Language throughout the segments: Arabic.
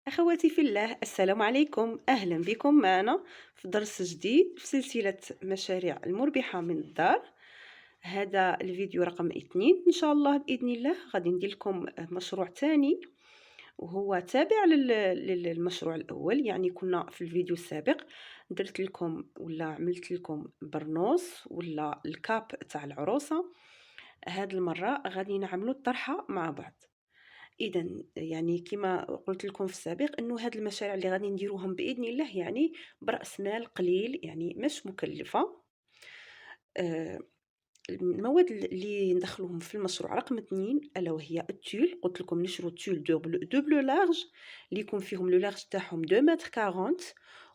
أخواتي في الله، السلام عليكم. أهلا بكم معنا في درس جديد في سلسلة مشاريع المربحة من الدار. هذا الفيديو رقم 2 إن شاء الله. بإذن الله غادي ندير لكم مشروع تاني، وهو تابع للمشروع الأول. يعني كنا في الفيديو السابق درت لكم ولا عملت لكم برنوس ولا الكاب تاع العروسة. هاد المرة غادي نعملو الطرحة مع بعض. إذا يعني كما قلت لكم في السابق انه هاد المشاريع اللي غادي نديروهم باذن الله يعني براس مال قليل، يعني مش مكلفه. آه، المواد اللي ندخلوهم في المشروع رقم 2 الا وهي التول. قلت لكم نشرو تول دوبل لارج اللي يكون فيهم لو لارج تاعهم 2 متر 40،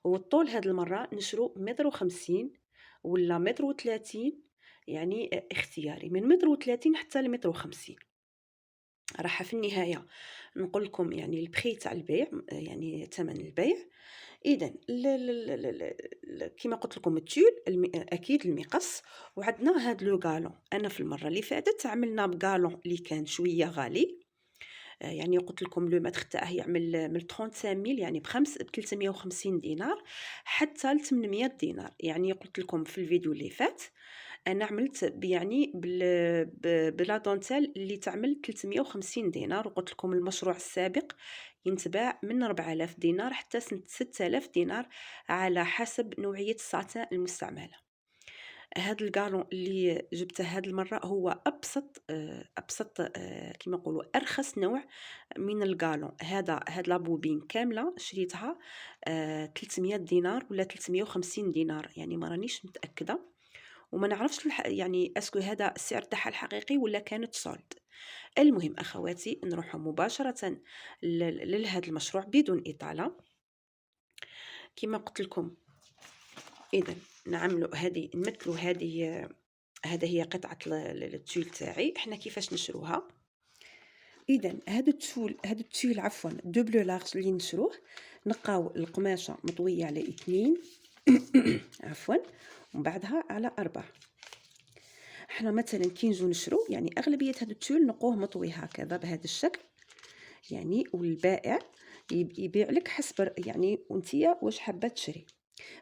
والطول هاد المره نشرو متر و50 ولا متر و30. يعني اختياري من متر و30 حتى لمتر و50. راح في النهاية نقول لكم يعني البخي تاع البيع، يعني ثمن البيع. اذا كما قلت لكم التول اكيد المقص، وعندنا هاد لو غالون. انا في المره اللي فاتت عملنا بغالون اللي كان شويه غالي. يعني قلت لكم لو متر تاعه يعمل من 35000 يعني ب 350 دينار حتى ل 800 دينار. يعني قلت لكم في الفيديو اللي فات انا عملت يعني بلا دونتيل اللي تعمل 350 دينار، وقلت لكم المشروع السابق ينتباع من 4000 دينار حتى 6000 دينار على حسب نوعية الساتان المستعملة. هاد القالون اللي جبته هاد المرة هو أبسط كما نقولوا أرخص نوع من القالون. هاد لابوبين كاملة شريتها 300 دينار ولا 350 دينار، يعني ما رانيش متأكدة، وما نعرفش يعني اسكو هذا السعر تاعها الحقيقي ولا كانت سولد. المهم اخواتي نروح مباشره لهذا المشروع بدون اطاله. كما قلت لكم اذا نعملوا هذه نمثلوا هذا هي قطعه التول تاعي. احنا كيفاش نشروها؟ اذا هذا التول عفوا دوبلو لارج اللي نشروه نلقاو القماشه مطويه على 2 عفوا ومن بعدها على 4. احنا مثلا كي نجو نشرو يعني اغلبيه هذا التول نلقوه مطوي هكذا بهذا الشكل، يعني والبائع يبيع لك حسب يعني وانتيا واش حابه تشري.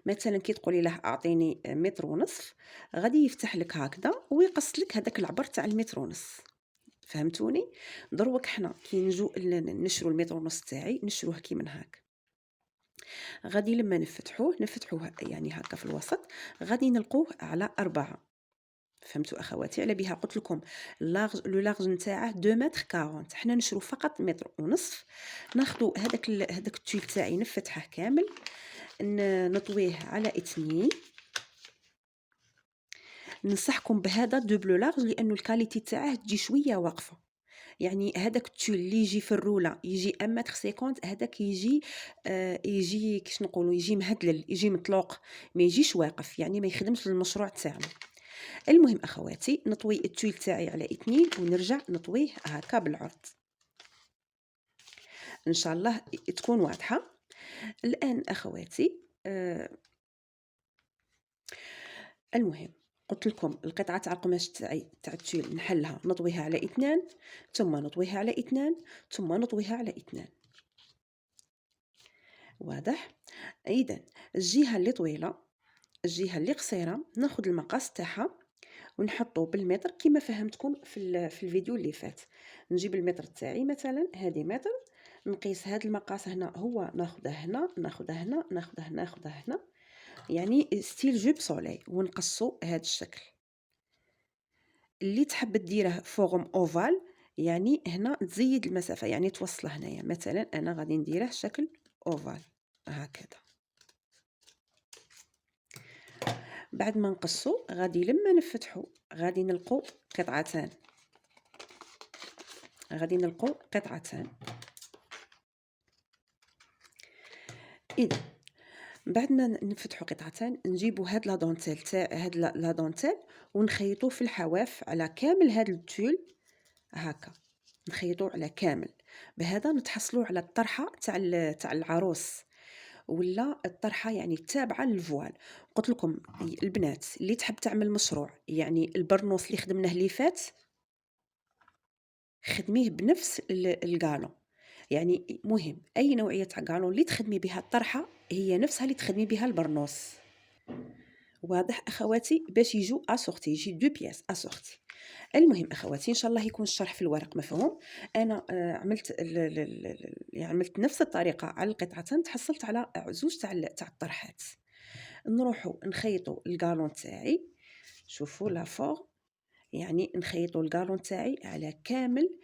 مثلا كي تقولي له اعطيني متر ونصف غادي يفتح لك هكذا ويقص لك هذاك العبر تاع المتر ونصف. فهمتوني؟ دروك حنا كي نجو نشرو المتر ونص تاعي نشروه كي من هاك. غادي لما نفتحوه يعني هكا في الوسط غادي نلقوه على 4. فهمتوا اخواتي؟ على بها قلت لكم لو لارج نتاعه 2 متر 40. حنا نشرو فقط متر ونصف. ناخذ هذاك التول تاعي نفتحه كامل نطويه على 2. ننصحكم بهذا دوبلو لارج لانه الكاليتي تاعه تجي شويه واقفه. يعني هذاك التول اللي يجي في الروله يجي 1 متر 50، هذاك يجي كيش نقولوا يجي مهدلل، يجي مطلوق، ما يجيش واقف، يعني ما يخدمش للمشروع تاعنا. المهم اخواتي نطوي التويل تاعي على 2 ونرجع نطويه هكا بالعرض ان شاء الله تكون واضحه. الان اخواتي المهم قلت لكم القطعه تاع القماش تاعي تاع التويل نحلها نطويها على 2 ثم نطويها على 2 ثم نطويها على 2. واضح؟ اذا الجهه اللي طويله الجهه اللي قصيره ناخذ المقاس تاعها ونحطه بالمتر كما فهمتكم في الفيديو اللي فات. نجيب المتر تاعي مثلا هذه متر، نقيس هذا المقاس هنا، هو ناخذه هنا ناخذه هنا ناخذه هنا ناخذه هنا، يعني ستيل جوب سولي، ونقصوا هذا الشكل. اللي تحب ديره فورم اوفال يعني هنا تزيد المسافه، يعني توصله هنايا. مثلا انا غادي نديره شكل اوفال هكذا. بعد ما نقصوا غادي لما نفتحوا غادي نلقوا قطعتان اذا بعد ما نفتحوا قطعتان نجيبوا هاد لا دونتيل تاع هاد لا دونتيل ونخيطوه في الحواف على كامل هاد التول هكا، نخيطوه على كامل. بهذا نتحصلوا على الطرحه تاع العروس ولا الطرحه يعني تابعه للفوال. قلت لكم البنات اللي تحب تعمل مشروع يعني البرنوس اللي خدمناه اللي فات خدميه بنفس القالون. يعني مهم أي نوعية تاع قالون اللي تخدمي بها الطرحة هي نفسها اللي تخدمي بها البرنوس. واضح أخواتي؟ باش يجو أسورتي، يجي 2 بياس أسورتي. المهم أخواتي إن شاء الله يكون الشرح في الورق مفهوم. أنا عملت يعني عملت نفس الطريقة على القطعتين، تحصلت على زوج تاع الطرحات. نروحوا نخيطوا القالون تاعي، شوفوا لافور، يعني نخيطوا القالون تاعي على كامل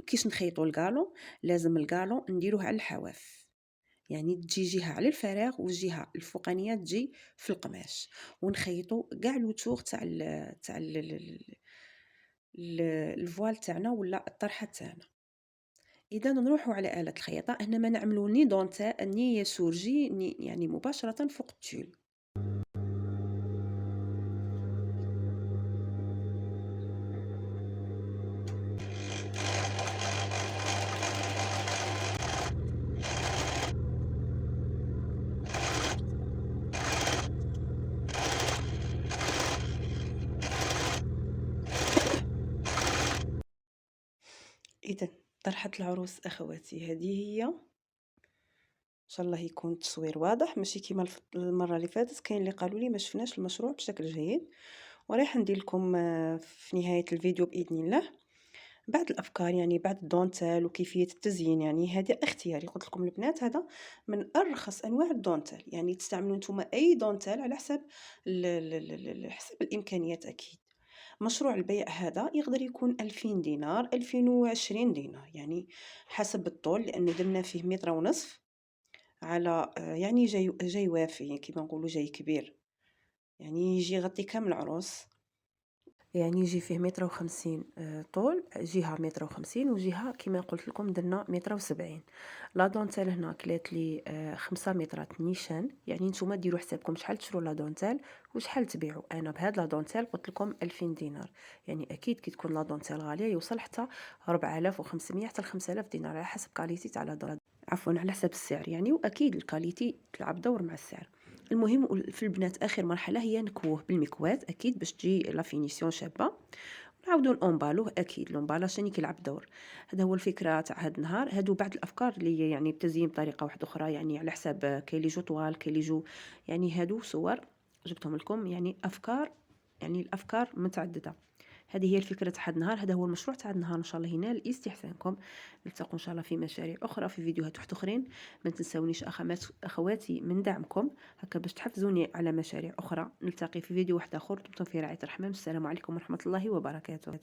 كيش نخيطوا القالون. لازم القالون نديروه على الحواف، يعني تجي جهه على الفراغ والجهه الفوقانيه تجي في القماش، ونخيطوا كاع لوتور تاع الفوال تاعنا ولا الطرحه تاعنا. اذا نروحوا على آلة الخياطه، هنا ما نعملوا ني دونتا ني سورجي ني يعني مباشره فوق التول. اذا طرحه العروس اخواتي هذه هي. ان شاء الله يكون التصوير واضح، ماشي كيما المره اللي فاتت كاين اللي قالوا لي ما شفناش المشروع بشكل جيد. ورايح ندير لكم في نهايه الفيديو باذن الله بعض الافكار، يعني بعض الدونتال وكيفيه التزيين. يعني هذا اختياري، قلت لكم البنات هذا من ارخص انواع الدونتال، يعني تستعملوا نتوما اي دونتال على حسب حسب الامكانيات اكيد. مشروع البيع هذا يقدر يكون 2000 دينار 2020 دينار، يعني حسب الطول، لانه درنا فيه متر ونصف على يعني جاي وافي، يعني كيما نقولوا جاي كبير، يعني يجي يغطي كامل العروس. يعني يجي فيه متر وخمسين طول، جهة متر وخمسين وجهة كما قلت لكم درنا متر وسبعين. لا دونتال هنا كلات لي 5 مترات نيشان، يعني نتوما ديروا حسابكم شحال تشرو لا دونتال وشحال تبيعوا. انا بهاد لا دونتال قلت لكم 2000 دينار، يعني اكيد كي تكون لا دونتال غاليه يوصل حتى 4500 حتى 5000 دينار على حسب كاليتي تاع لا دونتال، عفوا على حسب السعر يعني، واكيد الكاليتي تلعب دور مع السعر. المهم في البنات اخر مرحله هي نكوه بالمكواة اكيد باش تجي لا فينيسيون شابه، ونعاودو نومبالوه اكيد لومبالاج ثاني كيلعب دور. هذا هو الفكره تاع هذا النهار. هادو بعض الافكار اللي هي يعني بتزيين بطريقه واحده اخرى، يعني على حساب كاين لي جو طوال كاين لي جو، يعني هادو صور جبتهم لكم، يعني افكار، يعني الافكار متعدده. هذه هي الفكره تاع هذا النهار، هذا هو المشروع تاع النهار، ان شاء الله ينال استحسانكم. نلتقوا ان شاء الله في مشاريع اخرى في فيديوهات واحد اخرين. ما تنسونيش اخواتي من دعمكم هكا باش تحفزوني على مشاريع اخرى. نلتقي في فيديو واحد اخر، دمتم في رعايه الرحمن. السلام عليكم ورحمه الله وبركاته.